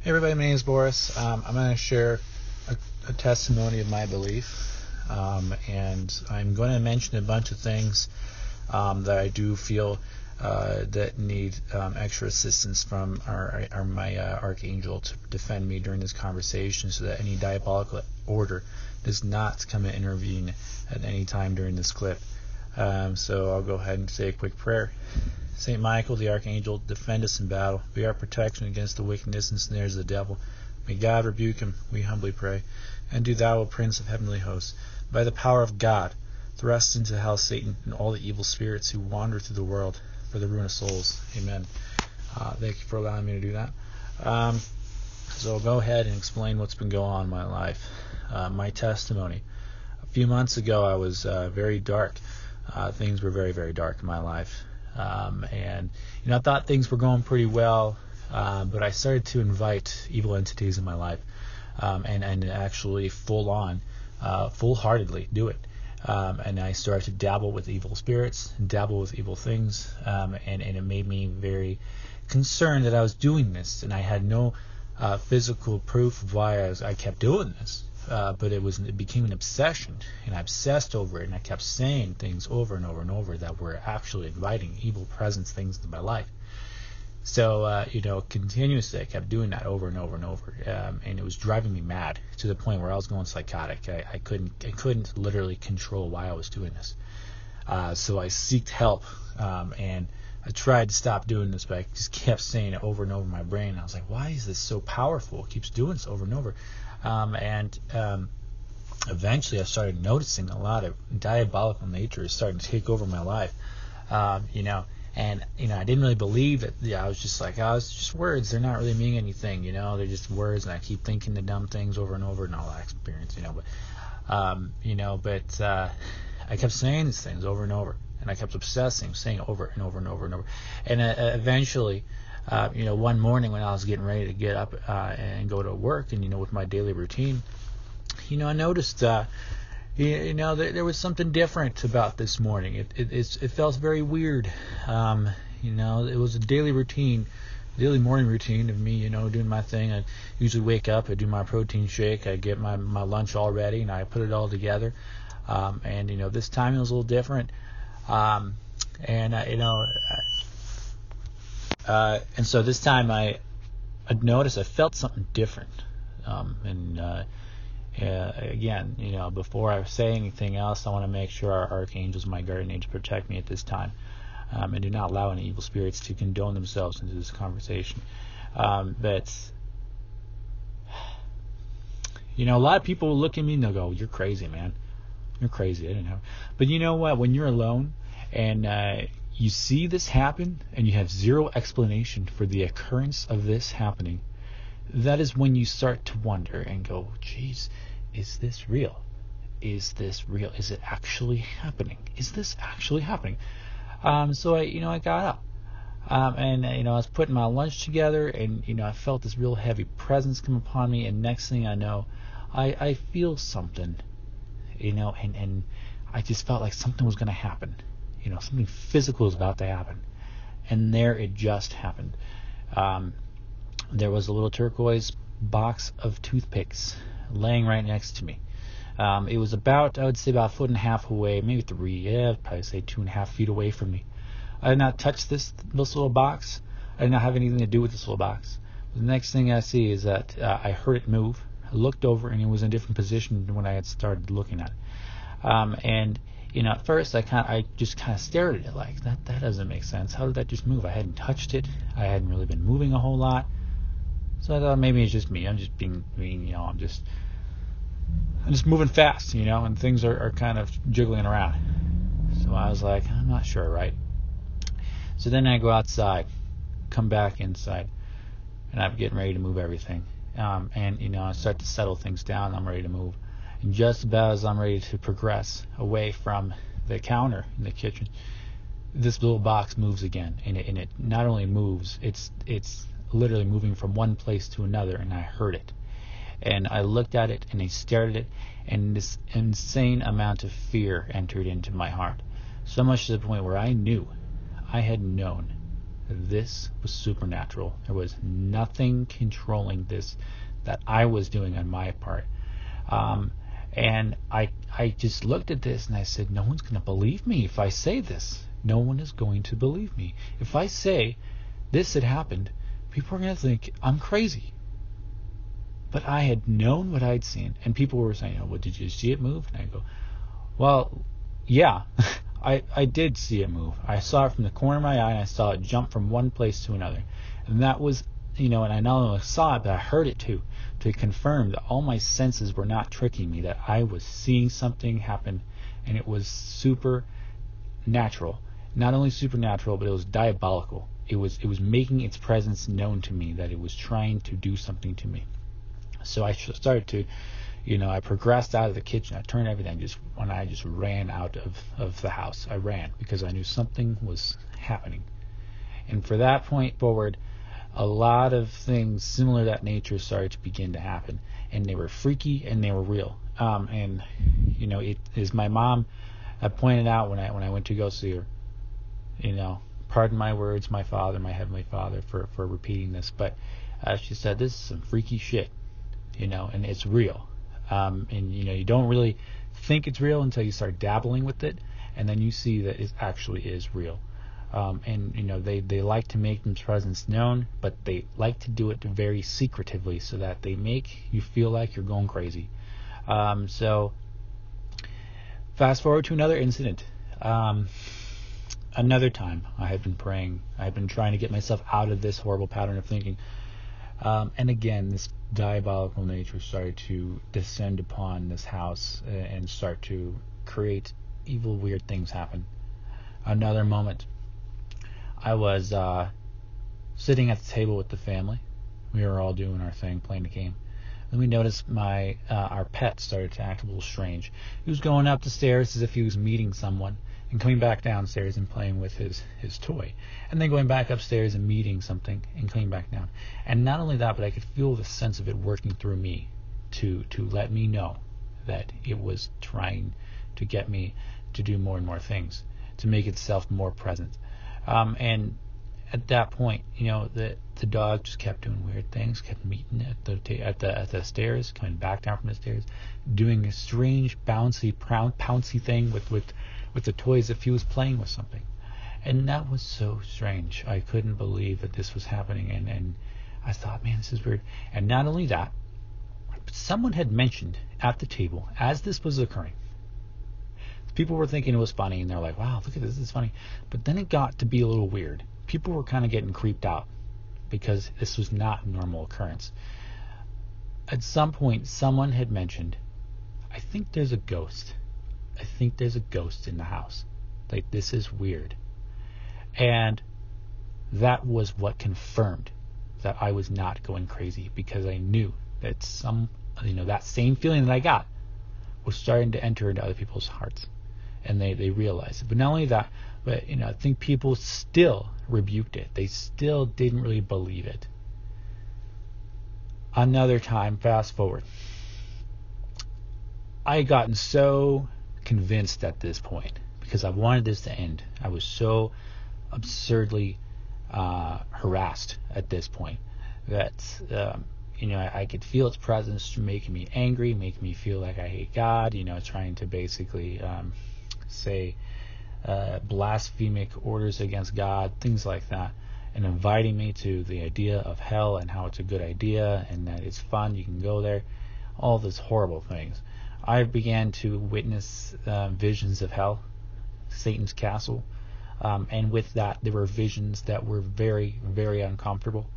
Hey everybody, my name is Boris. I'm going to share a testimony of my belief, and I'm going to mention a bunch of things that I do feel that need extra assistance from my archangel to defend me during this conversation, so that any diabolical order does not come and intervene at any time during this clip. So I'll go ahead and say a quick prayer. Saint Michael, the Archangel, defend us in battle. Be our protection against the wickedness and snares of the devil. May God rebuke him, we humbly pray. And do thou, O Prince of heavenly hosts, by the power of God, thrust into hell Satan and all the evil spirits who wander through the world for the ruin of souls. Amen. Thank you for allowing me to do that. So I'll go ahead and explain what's been going on in my life. My testimony. A few months ago, I was very dark. Things were very, very dark in my life. And I thought things were going pretty well, but I started to invite evil entities in my life, and actually full-heartedly do it. And I started to dabble with evil spirits, dabble with evil things, and it made me very concerned that I was doing this, and I had no physical proof of why I kept doing this. But it became an obsession, and I obsessed over it, and I kept saying things over and over and over that were actually inviting evil presence things into my life. So, continuously I kept doing that over and over and over, and it was driving me mad to the point where I was going psychotic. I couldn't literally control why I was doing this. So I sought help, and I tried to stop doing this, but I just kept saying it over and over in my brain. I was like, why is this so powerful? It keeps doing this over and over. Eventually I started noticing a lot of diabolical nature starting to take over my life, and I didn't really believe it. I was just like, oh, it's just words. They're not really meaning anything, they're just words, and I keep thinking the dumb things over and over and all that experience, but I kept saying these things over and over, and I kept obsessing, saying it over and over and over and over, and eventually, one morning when I was getting ready to get up and go to work, and with my daily routine, I noticed there was something different about this morning. It felt very weird. It was a daily morning routine of me, doing my thing. I usually wake up, I do my protein shake, I get my lunch all ready, and I put it all together. And this time it was a little different. And so this time I noticed I felt something different. Again, before I say anything else, I want to make sure our archangels, my guardian angels, protect me at this time, and do not allow any evil spirits to condone themselves into this conversation. But a lot of people will look at me and they'll go, "You're crazy, man. You're crazy." I didn't know. But you know what? When you're alone and you see this happen and you have zero explanation for the occurrence of this happening, that is when you start to wonder and go, geez, is this real? Is this real? Is it actually happening? Is this actually happening? So I got up, and I was putting my lunch together, and I felt this real heavy presence come upon me, and next thing I know, I feel something, and I just felt like something was going to happen. Something physical was about to happen, and there it just happened. There was a little turquoise box of toothpicks laying right next to me. It was about, I would say, about 1.5 foot away, maybe 3, I'd probably say 2.5 feet away from me. I did not touch this little box. I did not have anything to do with this little box. The next thing I see is that I heard it move. I looked over, and it was in a different position than when I had started looking at it. At first I just kind of stared at it like, that doesn't make sense. How did that just move? I hadn't touched it. I hadn't really been moving a whole lot. So I thought maybe it's just me. I'm just being I'm just moving fast, and things are kind of jiggling around. So I was like, I'm not sure, right? So then I go outside, come back inside, and I'm getting ready to move everything. I start to settle things down. I'm ready to move. And just about as I'm ready to progress away from the counter in the kitchen, this little box moves again, and it not only moves, it's literally moving from one place to another, and I heard it. And I looked at it, and I stared at it, and this insane amount of fear entered into my heart. So much to the point where I had known this was supernatural. There was nothing controlling this that I was doing on my part. And I just looked at this and I said, no one's going to believe me if I say this. No one is going to believe me. If I say this had happened, people are going to think I'm crazy. But I had known what I'd seen, and people were saying, "Oh, well, did you see it move?" And I go, "Well, yeah, I did see it move. I saw it from the corner of my eye, and I saw it jump from one place to another." And that was, and I not only saw it, but I heard it too, to confirm that all my senses were not tricking me, that I was seeing something happen, and it was supernatural. Not only supernatural, but it was diabolical. It was making its presence known to me, that it was trying to do something to me. So I started to, I progressed out of the kitchen. I turned everything, I just ran out of the house. I ran because I knew something was happening. And for that point forward, a lot of things similar to that nature started to begin to happen. And they were freaky and they were real. It is my mom pointed out when I went to go see her, pardon my words, my Heavenly Father, for repeating this, but she said, this is some freaky shit, and it's real. You don't really think it's real until you start dabbling with it, and then you see that it actually is real. They like to make them's presence known, but they like to do it very secretively so that they make you feel like you're going crazy. So fast forward to another incident. Another time I had been praying. I had been trying to get myself out of this horrible pattern of thinking. And again, this diabolical nature started to descend upon this house and start to create evil, weird things happen. Another moment, I was sitting at the table with the family. We were all doing our thing, playing a game. Then we noticed our pet started to act a little strange. He was going up the stairs as if he was meeting someone, and coming back downstairs and playing with his toy, and then going back upstairs and meeting something and coming back down. And not only that, but I could feel the sense of it working through me to let me know that it was trying to get me to do more and more things, to make itself more present. And at that point, the dog just kept doing weird things, kept meeting at the stairs, coming back down from the stairs, doing a strange pouncy thing with the toys, if he was playing with something. And that was so strange. I couldn't believe that this was happening, and I thought, man, this is weird. And not only that, but someone had mentioned at the table as this was occurring, people were thinking it was funny, and they're like, wow, look at this is funny. But then it got to be a little weird. People were kind of getting creeped out because this was not a normal occurrence. At some point, someone had mentioned, I think there's a ghost. I think there's a ghost in the house. Like, this is weird. And that was what confirmed that I was not going crazy, because I knew that that same feeling that I got was starting to enter into other people's hearts. And they realized it. But not only that, but I think people still rebuked it. They still didn't really believe it. Another time, fast forward, I had gotten so convinced at this point, because I wanted this to end. I was so absurdly harassed at this point that I could feel its presence making me angry, making me feel like I hate God, trying to basically say blasphemic orders against God, things like that, and inviting me to the idea of hell and how it's a good idea and that it's fun, you can go there, all these horrible things. I began to witness visions of hell, Satan's castle, and with that there were visions that were very, very uncomfortable.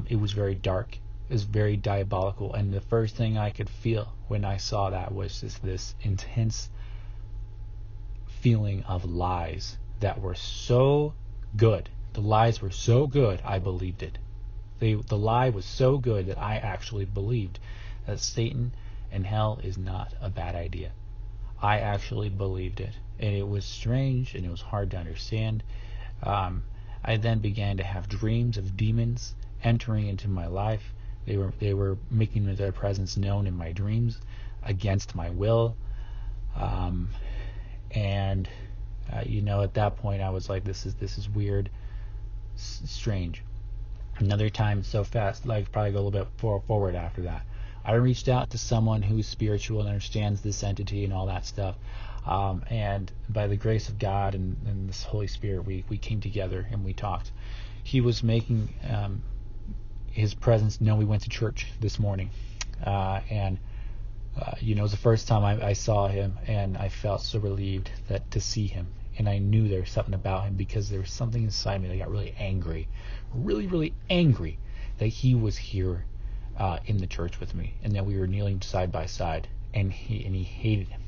It was very dark, it was very diabolical, and the first thing I could feel when I saw that was just this intense feeling of lies that were so good. The lies were so good, I believed it. The lie was so good that I actually believed that Satan and hell is not a bad idea. I actually believed it, and it was strange and it was hard to understand. I then began to have dreams of demons entering into my life. They were making their presence known in my dreams against my will. At that point I was like, this is weird. strange. Another time so fast, like probably go a little bit forward after that. I reached out to someone who's spiritual and understands this entity and all that stuff. And by the grace of God and this Holy Spirit, we came together and we talked. He was making his presence known. We went to church this morning. And it was the first time I saw him, and I felt so relieved to see him. And I knew there was something about him, because there was something inside me that got really angry, really angry that he was here in the church with me, and that we were kneeling side by side, and he hated him.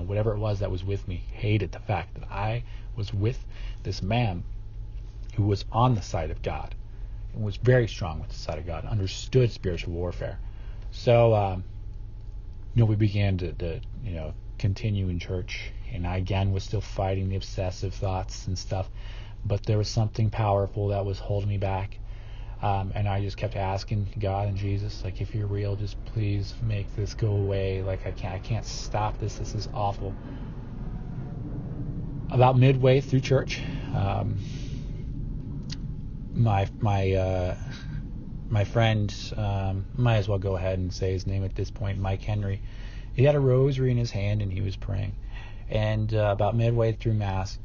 Whatever it was that was with me hated the fact that I was with this man who was on the side of God and was very strong with the side of God, understood spiritual warfare. So, we began to continue in church, and I again was still fighting the obsessive thoughts and stuff, but there was something powerful that was holding me back. And I just kept asking God and Jesus, like, if you're real, just please make this go away. Like, I can't stop this. This is awful. About midway through church, my friend, might as well go ahead and say his name at this point, Mike Henry, he had a rosary in his hand and he was praying. And about midway through Mass,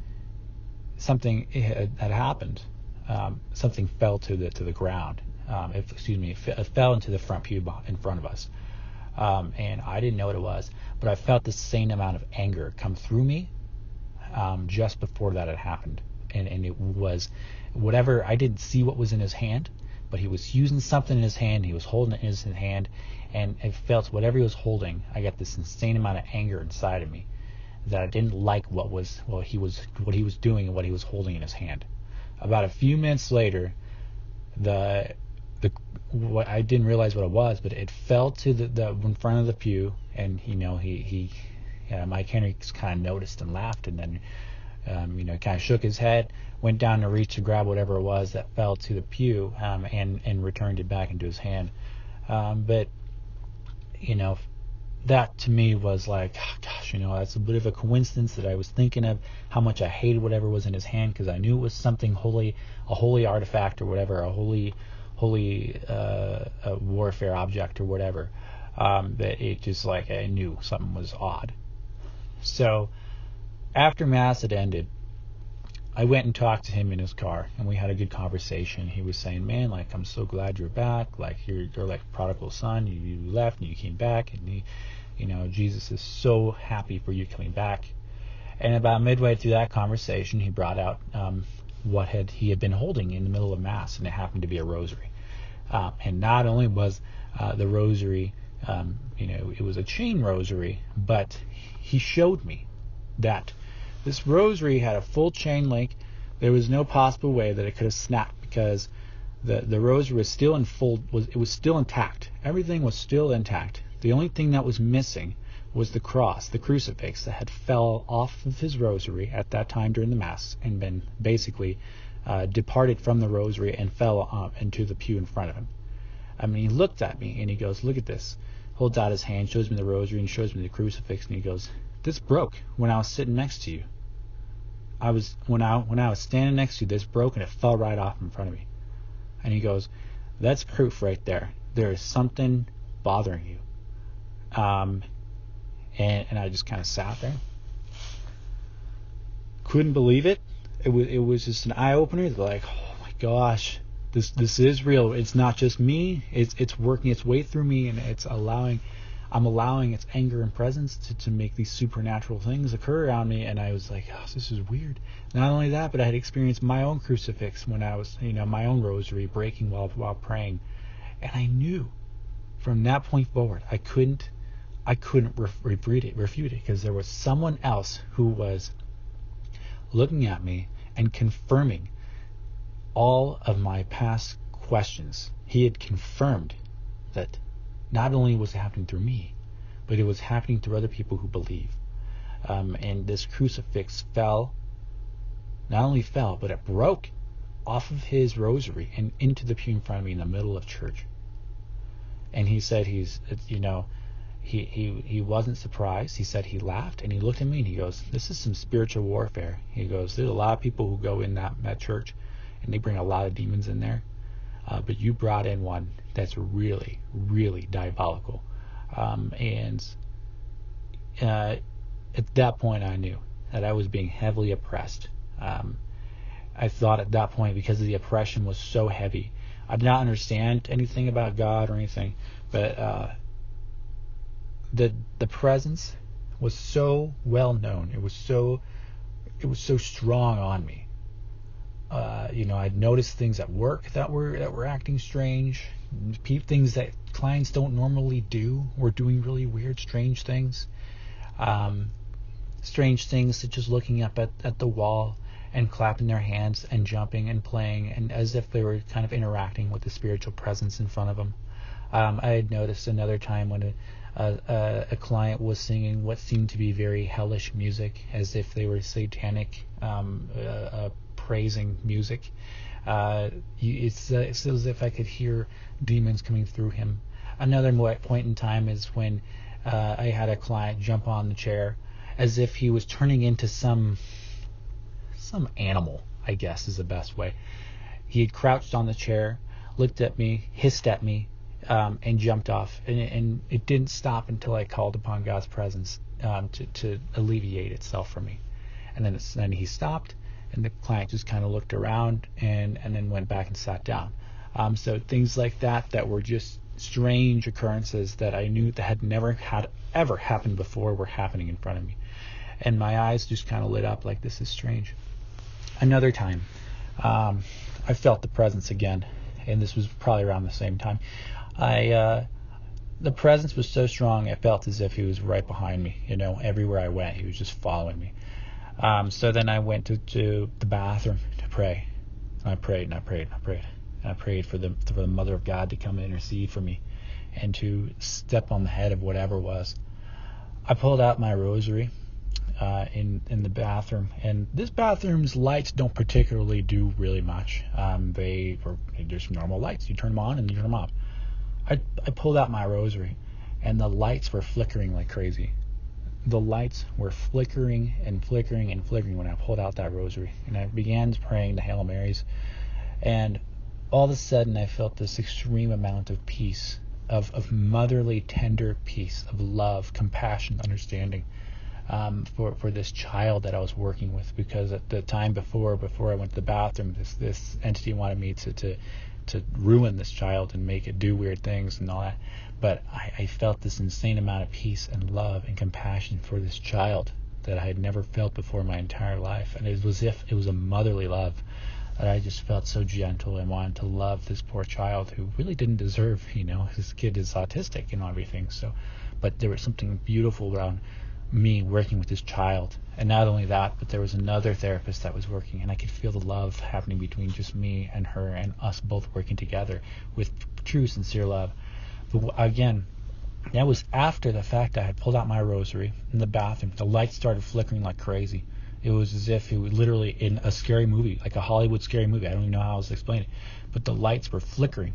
something had happened. Something fell to the ground. It fell into the front pew in front of us. And I didn't know what it was, but I felt the same amount of anger come through me just before that had happened. And it was whatever, I didn't see what was in his hand, but he was using something in his hand. He was holding it in his hand, and I felt whatever he was holding, I got this insane amount of anger inside of me that I didn't like what he was doing and what he was holding in his hand. About a few minutes later, what I didn't realize what it was, but it fell to the in front of the pew, and Mike Henry kind of noticed and laughed, and then kind of shook his head, went down to reach to grab whatever it was that fell to the pew, and returned it back into his hand. But that to me was like, oh, gosh, that's a bit of a coincidence that I was thinking of how much I hated whatever was in his hand, because I knew it was something holy, a holy artifact or whatever, a holy warfare object or whatever. That it just, like, I knew something was odd. So after Mass had ended, I went and talked to him in his car, and we had a good conversation. He was saying, man, like, I'm so glad you're back. Like, you're like a prodigal son. You left and you came back, and Jesus is so happy for you coming back. And about midway through that conversation, he brought out what he had been holding in the middle of Mass, and it happened to be a rosary. And not only was the rosary, it was a chain rosary, but he showed me that this rosary had a full chain link. There was no possible way that it could have snapped, because the rosary was still it was still intact. Everything was still intact. The only thing that was missing was the cross, the crucifix that had fell off of his rosary at that time during the Mass, and been basically departed from the rosary and fell into the pew in front of him. I mean, he looked at me and he goes, look at this. Holds out his hand, shows me the rosary and shows me the crucifix, and he goes, this broke when I was sitting next to you. When I was standing next to you, this broke and it fell right off in front of me. And he goes, that's proof right there. There is something bothering you. And I just kind of sat there. Couldn't believe it. It was just an eye opener. Like, oh my gosh, this is real. It's not just me. It's working its way through me, and I'm allowing its anger and presence to make these supernatural things occur around me. And I was like, oh, this is weird. Not only that, but I had experienced my own crucifix when I was, my own rosary breaking while praying. And I knew from that point forward, I couldn't refute it, because there was someone else who was looking at me and confirming all of my past questions. He had confirmed that not only was it happening through me, but it was happening through other people who believe. And this crucifix not only fell, but it broke off of his rosary and into the pew in front of me in the middle of church. And he said he wasn't surprised. He said he laughed, and he looked at me and he goes, this is some spiritual warfare. He goes, there's a lot of people who go in that church, and they bring a lot of demons in there. But you brought in one that's really, really diabolical. And at that point, I knew that I was being heavily oppressed. I thought at that point, because the oppression was so heavy, I did not understand anything about God or anything, but the presence was so well known. It was so strong on me. I'd noticed things at work that were acting strange, things that clients don't normally do, were doing really weird, strange things. Strange things such as looking up at the wall and clapping their hands and jumping and playing, and as if they were kind of interacting with the spiritual presence in front of them. I had noticed another time when a client was singing what seemed to be very hellish music, as if they were satanic, praising music. It's as if I could hear demons coming through him. Another point in time is when I had a client jump on the chair as if he was turning into some animal, I guess is the best way. He had crouched on the chair, looked at me, hissed at me, and jumped off. And it didn't stop until I called upon God's presence to alleviate itself from me. And then he stopped, and the client just kind of looked around and then went back and sat down. So things like that were just strange occurrences that I knew that had never ever happened before were happening in front of me. And my eyes just kind of lit up like, this is strange. Another time, I felt the presence again, and this was probably around the same time. The presence was so strong, I felt as if he was right behind me. Everywhere I went, he was just following me. So then I went to the bathroom to pray. And I prayed and I prayed and I prayed. And I prayed for the Mother of God to come and intercede for me and to step on the head of whatever was. I pulled out my rosary in the bathroom, and this bathroom's lights don't particularly do really much. They're just normal lights. You turn them on and you turn them off. I pulled out my rosary, and the lights were flickering like crazy. The lights were flickering and flickering and flickering when I pulled out that rosary, and I began praying the Hail Marys, and all of a sudden I felt this extreme amount of peace, of motherly, tender peace, of love, compassion, understanding for this child that I was working with. Because at the time before I went to the bathroom, this entity wanted me to ruin this child and make it do weird things and all that. But I felt this insane amount of peace and love and compassion for this child that I had never felt before in my entire life. And it was as if it was a motherly love that I just felt so gentle and wanted to love this poor child who really didn't deserve, his kid is autistic and everything. So, but there was something beautiful around me working with this child. And not only that, but there was another therapist that was working, and I could feel the love happening between just me and her, and us both working together with true, sincere love. But again, that was after the fact I had pulled out my rosary in the bathroom. The lights started flickering like crazy. It was as if it was literally in a scary movie, like a Hollywood scary movie. I don't even know how else to explain it. But the lights were flickering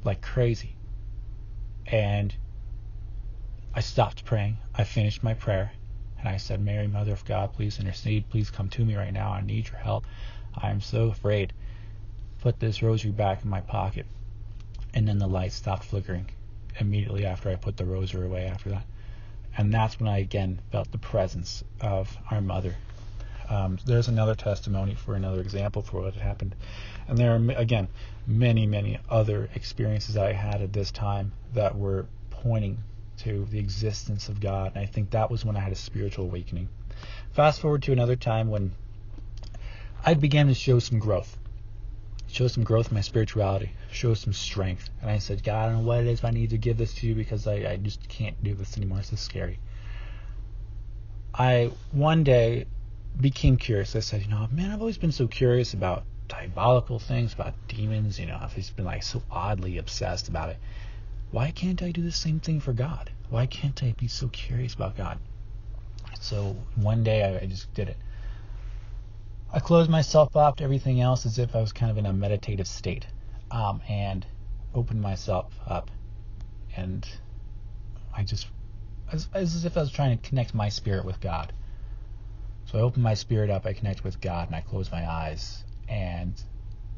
like crazy. And I stopped praying. I finished my prayer. And I said, Mary, Mother of God, please intercede. Please come to me right now. I need your help. I am so afraid. Put this rosary back in my pocket. And then the light stopped flickering immediately after I put the rosary away after that. And that's when I again felt the presence of our Mother. There's another testimony for another example for what had happened. And there are, again, many, many other experiences I had at this time that were pointing to the existence of God. And I think that was when I had a spiritual awakening. Fast forward to another time when I began to show some growth in my spirituality, show some strength. And I said, God, I don't know what it is, but I need to give this to you because I just can't do this anymore. This is scary. I one day became curious. I said, man, I've always been so curious about diabolical things, about demons. I've just been so oddly obsessed about it. Why can't I do the same thing for God? Why can't I be so curious about God? So one day I just did it. I closed myself off to everything else as if I was kind of in a meditative state, and opened myself up. And as if I was trying to connect my spirit with God. So I opened my spirit up, I connected with God, and I closed my eyes. And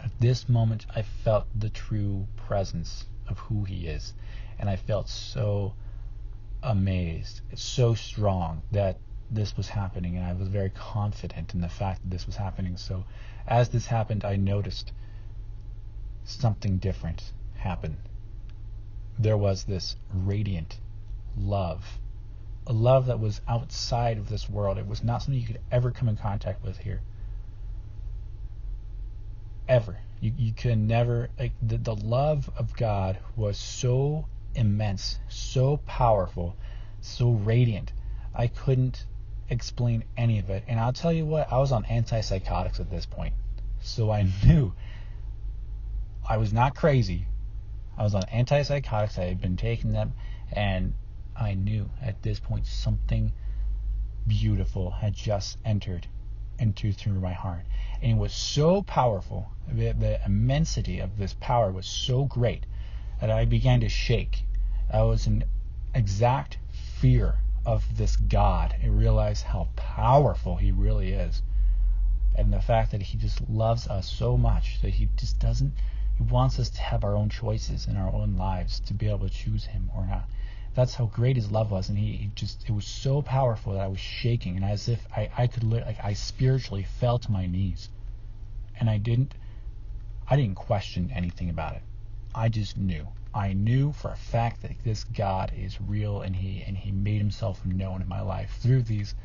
At this moment, I felt the true presence of who he is. And I felt so amazed, so strong that this was happening. And I was very confident in the fact that this was happening. So as this happened, I noticed something different happen. There was this radiant love, a love that was outside of this world. It was not something you could ever come in contact with here. Ever. You could never, like, the love of God was so immense, so powerful, so radiant. I couldn't explain any of it. And I'll tell you what, I was on antipsychotics at this point. So I knew I was not crazy. I was on antipsychotics. I had been taking them, and I knew at this point something beautiful had just entered through my heart. And it was so powerful. The immensity of this power was so great that I began to shake. I was in exact fear of this God. I realized how powerful he really is. And the fact that he just loves us so much that he just doesn't, he wants us to have our own choices in our own lives, to be able to choose him or not. That's how great his love was. And it was so powerful that I was shaking, and as if I spiritually fell to my knees. And I didn't question anything about it. I just knew. I knew for a fact that this God is real, and he made himself known in my life through these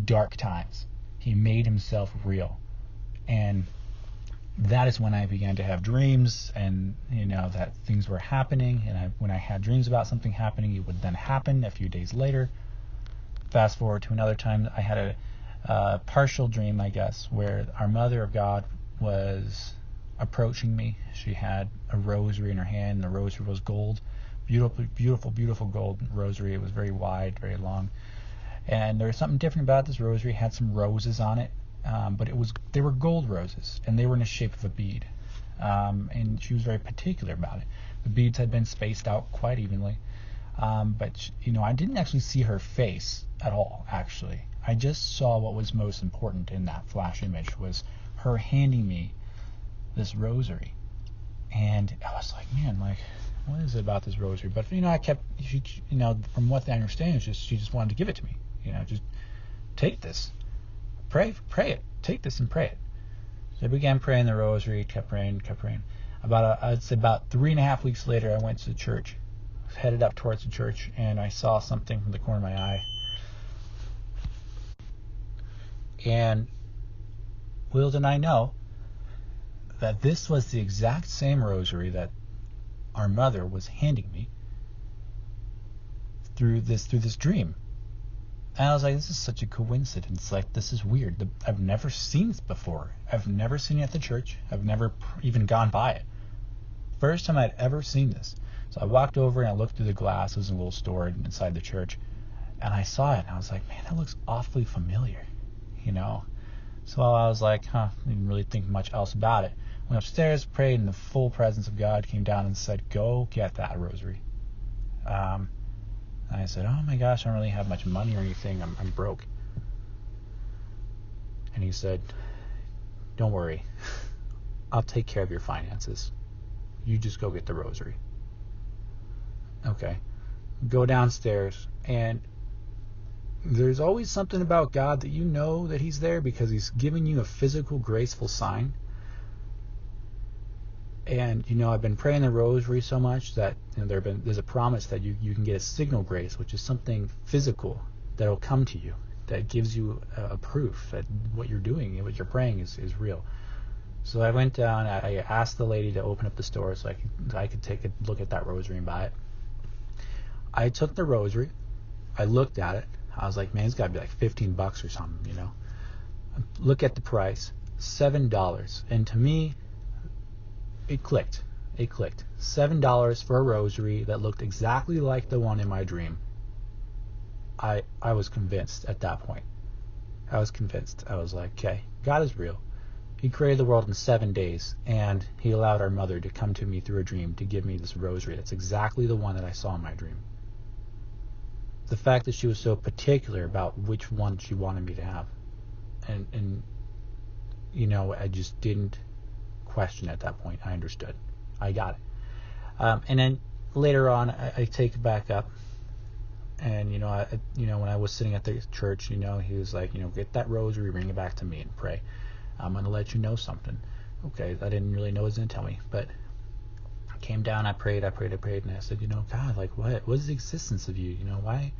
dark times. He made himself real. And that is when I began to have dreams, and that things were happening. And when I had dreams about something happening, it would then happen a few days later. Fast forward to another time, I had a partial dream, I guess, where our Mother of God was approaching me. She had a rosary in her hand, and the rosary was gold. Beautiful, beautiful, beautiful gold rosary. It was very wide, very long. And there was something different about this rosary. It had some roses on it, but they were gold roses, and they were in the shape of a bead. And she was very particular about it. The beads had been spaced out quite evenly. But I didn't actually see her face at all, actually. I just saw what was most important in that flash image was her handing me this rosary. And I was like, man, what is it about this rosary? But I kept, from what I understand, she just wanted to give it to me. Just take this, pray it, take this and pray it. So I began praying the rosary, kept praying. I'd say about 3.5 weeks later, I went to the church, headed up towards the church, and I saw something from the corner of my eye. And little did I know that this was the exact same rosary that our mother was handing me through this dream. And I was like, this is such a coincidence. This is weird. I've never seen this before. I've never seen it at the church. I've never even gone by it. First time I'd ever seen this. So I walked over and I looked through the glass. It was in a little store inside the church. And I saw it, and I was like, man, that looks awfully familiar. So I was like, didn't really think much else about it. Went upstairs, prayed in the full presence of God, came down and said, go get that rosary. And I said, oh my gosh, I don't really have much money or anything. I'm broke. And he said, don't worry. I'll take care of your finances. You just go get the rosary. Okay. Go downstairs, and there's always something about God that that he's there because he's giving you a physical, graceful sign. And I've been praying the rosary so much that there's a promise that you can get a signal grace, which is something physical that'll come to you, that gives you a proof that what you're doing, what you're praying is real. So I went down, I asked the lady to open up the store so I could take a look at that rosary and buy it. I took the rosary, I looked at it, I was like, man, it's got to be like $15 or something, Look at the price, $7. And to me, it clicked. $7 for a rosary that looked exactly like the one in my dream. I was convinced at that point. I was convinced. I was like, okay, God is real. He created the world in 7 days, and he allowed our mother to come to me through a dream to give me this rosary. That's exactly the one that I saw in my dream. The fact that she was so particular about which one she wanted me to have. And I just didn't question at that point. I understood. I got it. And then later on, I take it back up. And, when I was sitting at the church, he was like, get that rosary, bring it back to me and pray. I'm going to let you know something. Okay, I didn't really know what he was going to tell me. But I came down, I prayed, and I said, God, like, what is the existence of you? Why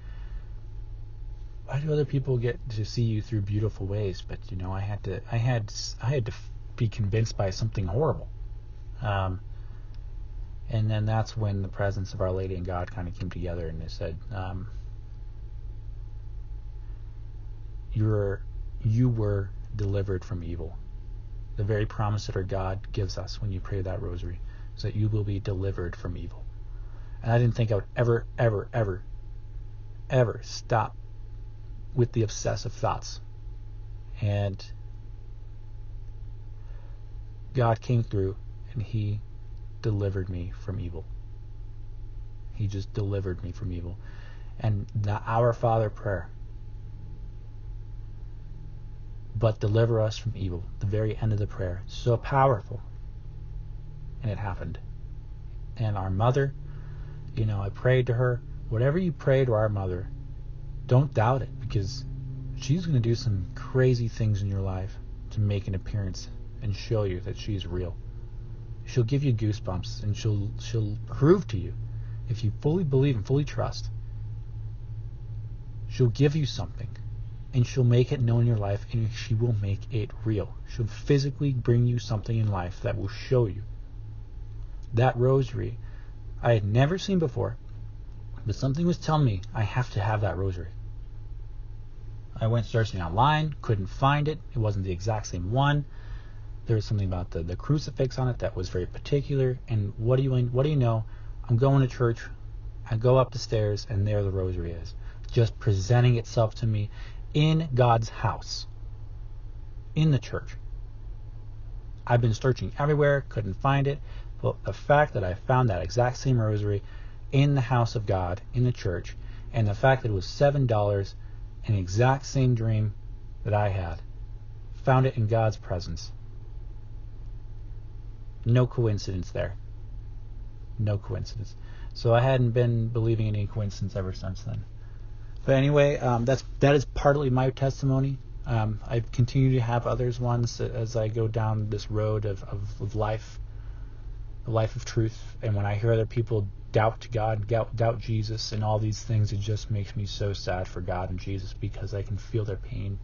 do other people get to see you through beautiful ways? But, I had to be convinced by something horrible. And then that's when the presence of Our Lady and God kind of came together, and they said, you were delivered from evil. The very promise that our God gives us when you pray that rosary is that you will be delivered from evil. And I didn't think I would ever, ever, ever, ever stop with the obsessive thoughts. And God came through, and He delivered me from evil. He just delivered me from evil. And the Our Father prayer, but deliver us from evil, the very end of the prayer, so powerful. And it happened. And our mother, I prayed to her. Whatever you pray to our mother, don't doubt it, because she's going to do some crazy things in your life to make an appearance and show you that she's real. She'll give you goosebumps, and she'll prove to you, if you fully believe and fully trust, she'll give you something, and she'll make it known in your life, and she will make it real. She'll physically bring you something in life that will show you. That rosary I had never seen before, but something was telling me I have to have that rosary. I went searching online, couldn't find it. It wasn't the exact same one. There was something about the crucifix on it that was very particular. And what do you know? I'm going to church. I go up the stairs, and there the rosary is, just presenting itself to me in God's house, in the church. I've been searching everywhere, couldn't find it. But the fact that I found that exact same rosary in the house of God, in the church, and the fact that it was $7, an exact same dream that I had, found it in God's presence. No coincidence there. No coincidence. So I hadn't been believing in any coincidence ever since then. But anyway, that is partly my testimony. I continue to have others ones as I go down this road of life, the life of truth. And when I hear other people doubt God, doubt Jesus, and all these things, it just makes me so sad for God and Jesus, because I can feel their pain,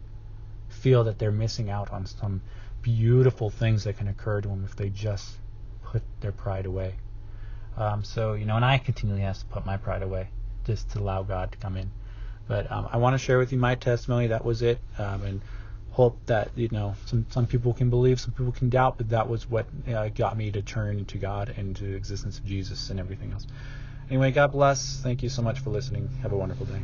feel that they're missing out on some beautiful things that can occur to them if they just put their pride away. And I continually have to put my pride away just to allow God to come in. But I want to share with you my testimony. That was it, and hope that some people can believe, some people can doubt, but that was what got me to turn to God and to the existence of Jesus and everything else. Anyway, God bless. Thank you so much for listening. Have a wonderful day.